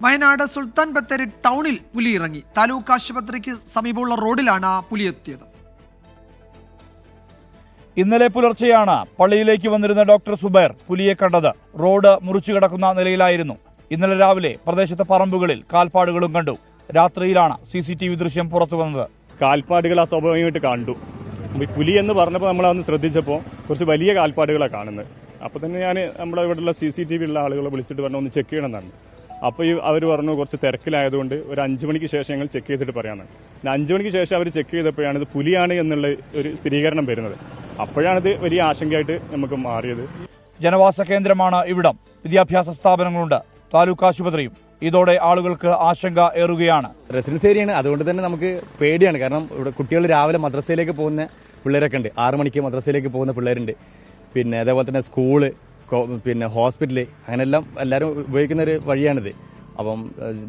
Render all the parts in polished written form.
വയനാട് സുൽത്താൻ ബത്തേരി ടൗണിൽ പുലി ഇറങ്ങി. താലൂക്ക് ആശുപത്രിക്ക് സമീപമുള്ള റോഡിലാണ് പുലി എത്തിയത്. ഇന്നലെ പുലർച്ചെയാണ് പള്ളിയിലേക്ക് വന്നിരുന്ന ഡോക്ടർ സുബൈർ പുലിയെ കണ്ടത്. റോഡ് മുറിച്ചു കിടക്കുന്ന നിലയിലായിരുന്നു. ഇന്നലെ രാവിലെ പ്രദേശത്തെ പറമ്പുകളിൽ കാൽപ്പാടുകളും കണ്ടു. രാത്രിയിലാണ് CCTV ദൃശ്യം പുറത്തു വന്നത്. കാൽപ്പാടുകൾ അസ്വാഭാവികമായിട്ട് കണ്ടു. പുലി എന്ന് പറഞ്ഞപ്പോൾ നമ്മളതൊന്ന് ശ്രദ്ധിച്ചപ്പോൾ കുറച്ച് വലിയ കാൽപ്പാടുകളാണ് കാണുന്നത്. അപ്പോൾ തന്നെ ഞാൻ നമ്മുടെ ഇവിടെയുള്ള CCTV ഉള്ള ആളുകളെ വിളിച്ചിട്ട് പറഞ്ഞു ഒന്ന് ചെക്ക് ചെയ്യണമെന്നാണ്. അപ്പോൾ അവർ പറഞ്ഞു കുറച്ച് തിരക്കിലായതുകൊണ്ട് ഒരു 5 മണിക്ക് ശേഷം ഞങ്ങൾ ചെക്ക് ചെയ്തിട്ട് പറയാനാണ്. 5 മണിക്ക് ശേഷം അവർ ചെക്ക് ചെയ്തപ്പോഴാണ് ഇത് പുലിയാണ് എന്നുള്ള ഒരു സ്ഥിരീകരണം വരുന്നത്. അപ്പോഴാണിത് വലിയ ആശങ്കയായിട്ട് നമുക്ക് മാറിയത്. ജനവാസ കേന്ദ്രമാണ് ഇവിടം. വിദ്യാഭ്യാസ സ്ഥാപനങ്ങളുണ്ട്, താലൂക്ക് ആശുപത്രിയും. ഇതോടെ ആളുകൾക്ക് ആശങ്ക ഏറുകയാണ്. റെസിഡൻസ് ഏരിയയാണ്, അതുകൊണ്ട് തന്നെ നമുക്ക് പേടിയാണ്. കാരണം ഇവിടെ കുട്ടികൾ രാവിലെ മദ്രസയിലേക്ക് പോകുന്ന പിള്ളേരൊക്കെ ഉണ്ട്. 6 മണിക്ക് മദ്രസയിലേക്ക് പോകുന്ന പിള്ളേരുണ്ട്. പിന്നെ അതേപോലെ തന്നെ സ്കൂള്, പിന്നെ ഹോസ്പിറ്റല്, അങ്ങനെയെല്ലാം എല്ലാവരും ഉപയോഗിക്കുന്ന ഒരു വഴിയാണിത്. അപ്പം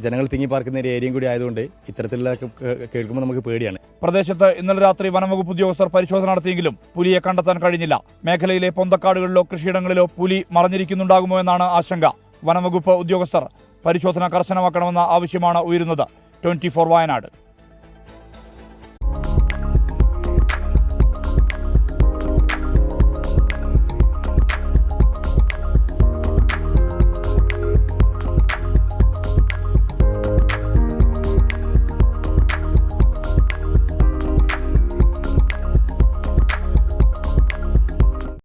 ജനങ്ങൾ തിങ്ങി പാർക്കുന്ന ഒരു ഏരിയയും കൂടി ആയതുകൊണ്ട് ഇത്തരത്തിലുള്ള കേൾക്കുമ്പോൾ നമുക്ക് പേടിയാണ്. പ്രദേശത്ത് ഇന്നലെ രാത്രി വനംവകുപ്പ് ഉദ്യോഗസ്ഥർ പരിശോധന നടത്തിയെങ്കിലും പുലിയെ കണ്ടെത്താൻ കഴിഞ്ഞില്ല. മേഖലയിലെ പൊന്തക്കാടുകളിലോ കൃഷിയിടങ്ങളിലോ പുലി മറഞ്ഞിരിക്കുന്നുണ്ടാകുമോ എന്നാണ് ആശങ്ക. വനംവകുപ്പ് ഉദ്യോഗസ്ഥർ പരിശോധന കർശനമാക്കണമെന്ന ആവശ്യമാണ് ഉയരുന്നത്. 24 വയനാട്.